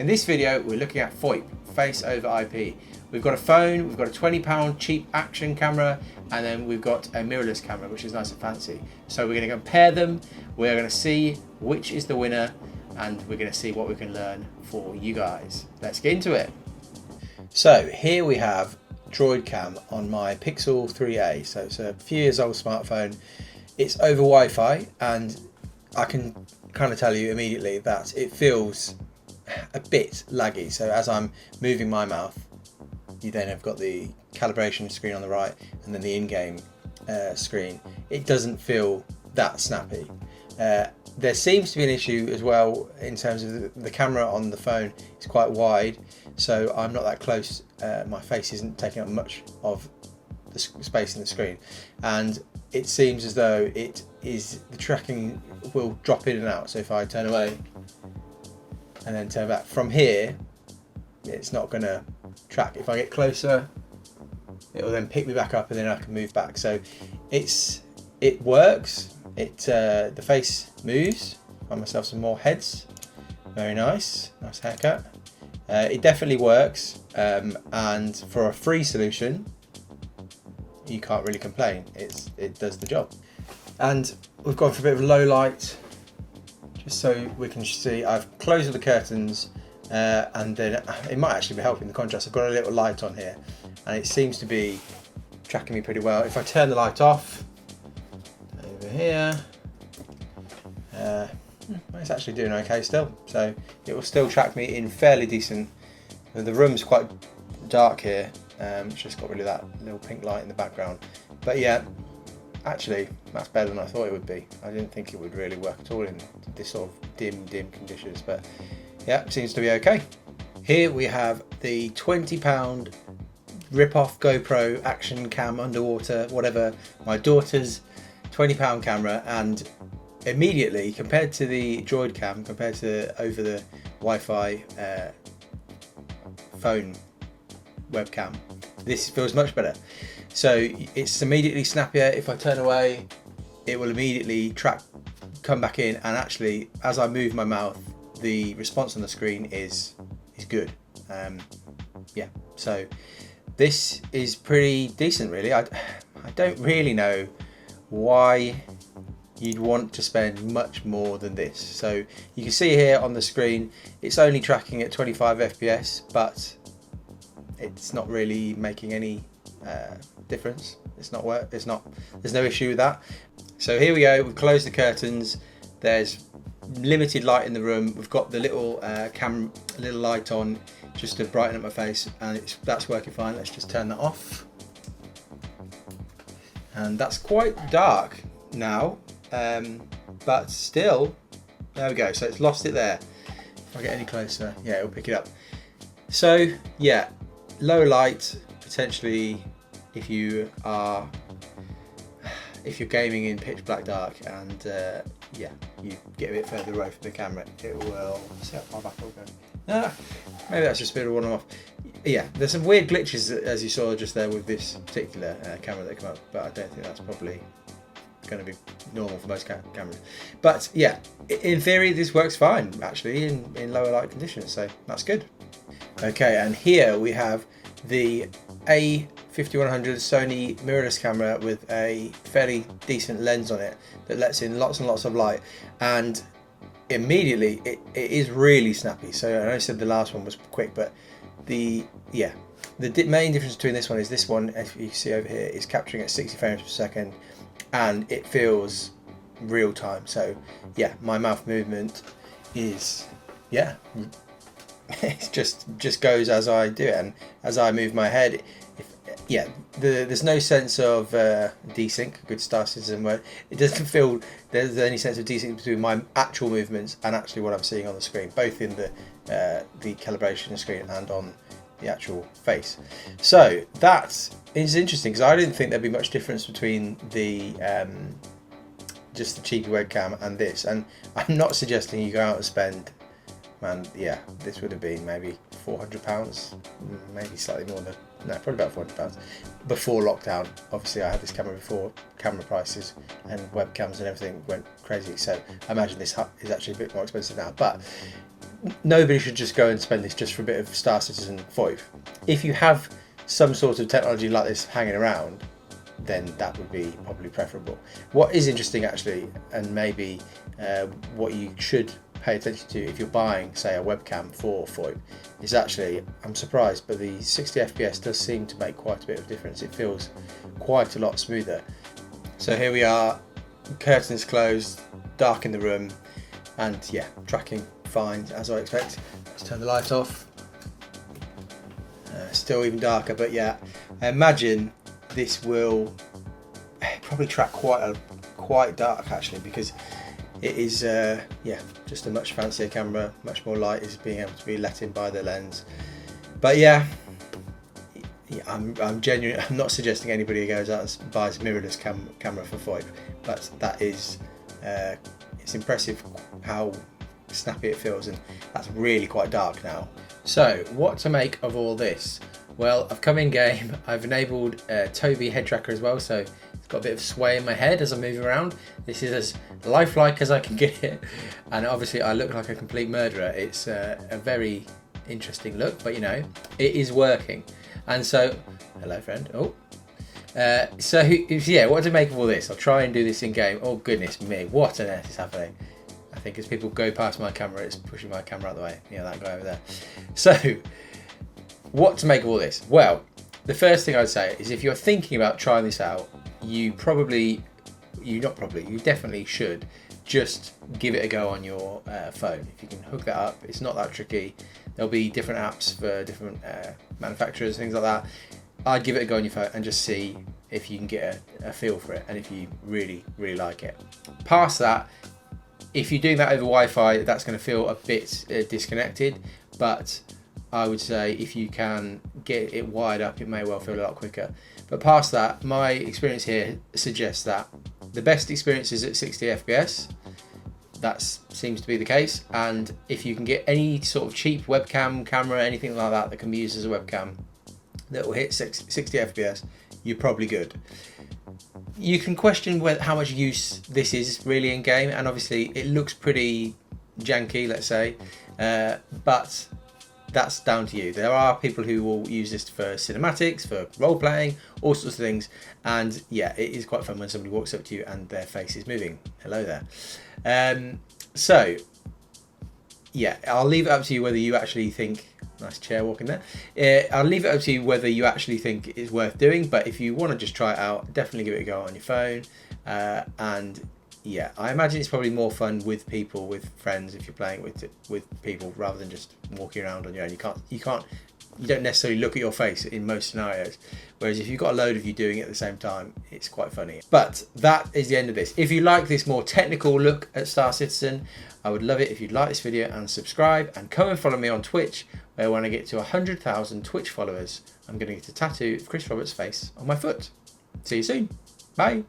In this video, we're looking at FOIP, Face over IP. We've got a phone, we've got a £20 cheap action camera, and then we've got a mirrorless camera, which is nice and fancy. So we're going to compare them, we're going to see which is the winner, and we're going to see what we can learn for you guys. Let's get into it. So here we have DroidCam on my Pixel 3a. So it's a few years old smartphone. It's over Wi-Fi, and I can kind of tell you immediately that it feels a bit laggy. So as I'm moving my mouth, you then have got the calibration screen on the right and then the in-game screen. It doesn't feel that snappy. There seems to be an issue as well in terms of the camera on the phone is quite wide, so I'm not that close. My face isn't taking up much of the space in the screen, and it seems as though the tracking will drop in and out. So if I turn away and then turn back from here, it's not going to track. If I get closer, it will then pick me back up, and then I can move back. So it works. The face moves. Find myself some more heads. Very nice haircut. It definitely works, and for a free solution, you can't really complain. It does the job. And we've gone for a bit of low light, just so we can see. I've closed all the curtains, and then it might actually be helping the contrast. I've got a little light on here, and it seems to be tracking me pretty well. If I turn the light off over here, it's actually doing okay still. So it will still track me in fairly decent. The room's quite dark here. It's just got rid of that little pink light in the background. But yeah, actually that's better than I thought it would be. I didn't think it would really work at all in this sort of dim conditions, but yeah, it seems to be okay. Here we have the £20 rip-off GoPro action cam underwater, whatever, my daughter's £20 camera, and immediately compared to the DroidCam, compared to over the Wi-Fi phone webcam, this feels much better. So it's immediately snappier. If I turn away, it will immediately come back in, and actually as I move my mouth, the response on the screen is good. Yeah, so this is pretty decent really. I don't really know why you'd want to spend much more than this. So you can see here on the screen it's only tracking at 25 FPS, but it's not really making any difference. There's no issue with that. So here we go, we've closed the curtains. There's limited light in the room. We've got the little little light on just to brighten up my face, and that's working fine. Let's just turn that off. And that's quite dark now, but still, there we go. So it's lost it there. If I get any closer, yeah, it'll pick it up. So yeah, low light, potentially if you're gaming in pitch black dark, and yeah, you get a bit further away from the camera, it will see how far back it'll go. Maybe that's just a bit of one-off. Yeah, there's some weird glitches as you saw just there with this particular camera that came up, but I don't think that's probably going to be normal for most cameras. But yeah, in theory this works fine actually in lower light conditions, so that's good. Okay, and here we have the A5100 Sony mirrorless camera with a fairly decent lens on it that lets in lots and lots of light, and immediately it is really snappy. So I know I said the last one was quick, but the main difference between this one is this one, as you can see over here, is capturing at 60 frames per second, and it feels real time. So yeah, my mouth movement is, yeah, it just goes as I do it, and as I move my head, there's no sense of desync, good star citizen word. It doesn't feel there's any sense of desync between my actual movements and actually what I'm seeing on the screen, both in the calibration screen and on the actual face. So that is interesting, because I didn't think there'd be much difference between the just the cheapy webcam and this. And I'm not suggesting you go out and spend, man, yeah, this would have been maybe £400, maybe slightly more than, no, probably about £400 before lockdown. Obviously I had this camera before camera prices and webcams and everything went crazy, so I imagine this is actually a bit more expensive now. But nobody should just go and spend this just for a bit of Star Citizen FOIP. If you have some sort of technology like this hanging around, then that would be probably preferable. What is interesting actually, and maybe what you should pay attention to if you're buying, say, a webcam for FOIP, is actually, I'm surprised, but the 60 FPS does seem to make quite a bit of difference. It feels quite a lot smoother. So here we are, curtains closed, dark in the room, and yeah, tracking fine as I expect. Let's turn the light off. Still even darker, but yeah, I imagine this will probably track quite dark actually, because it is yeah, just a much fancier camera. Much more light is being able to be let in by the lens. But yeah, I'm genuine. I'm not suggesting anybody goes out and buys mirrorless camera for FOIP, but that is it's impressive how snappy it feels, and that's really quite dark now. So what to make of all this? Well, I've come in game, I've enabled Tobii head tracker as well, so it's got a bit of sway in my head as I move around. This is as lifelike as I can get it, and obviously I look like a complete murderer. It's a very interesting look, but you know, it is working. And so, hello friend, so yeah, what to make of all this? I'll try and do this in game. Oh goodness me, what on earth is happening? I think as people go past my camera, it's pushing my camera out of the way. Yeah, that guy over there. So, what to make of all this? Well, the first thing I'd say is if you're thinking about trying this out, you definitely should just give it a go on your phone. If you can hook that up, it's not that tricky. There'll be different apps for different manufacturers, things like that. I'd give it a go on your phone and just see if you can get a feel for it, and if you really like it. Past that, if you're doing that over Wi-Fi, that's going to feel a bit disconnected, but I would say if you can get it wired up, it may well feel a lot quicker. But past that, my experience here suggests that the best experience is at 60 FPS. That seems to be the case, and if you can get any sort of cheap webcam camera, anything like that can be used as a webcam that will hit 60 FPS, you're probably good. You can question how much use this is really in game, and obviously it looks pretty janky, let's say, but that's down to you. There are people who will use this for cinematics, for role playing, all sorts of things, and yeah, it is quite fun when somebody walks up to you and their face is moving. Hello there. So yeah, I'll leave it up to you whether you actually think, nice chair walking there, I'll leave it up to you whether you actually think it's worth doing, but if you want to just try it out, definitely give it a go on your phone. And yeah, I imagine it's probably more fun with people, with friends, if you're playing with people, rather than just walking around on your own. You don't necessarily look at your face in most scenarios, whereas if you've got a load of you doing it at the same time, it's quite funny. But that is the end of this. If you like this more technical look at Star Citizen, I would love it if you'd like this video and subscribe, and come and follow me on Twitch, where when I get to 100,000 Twitch followers, I'm going to get a tattoo of Chris Roberts' face on my foot. See you soon. Bye.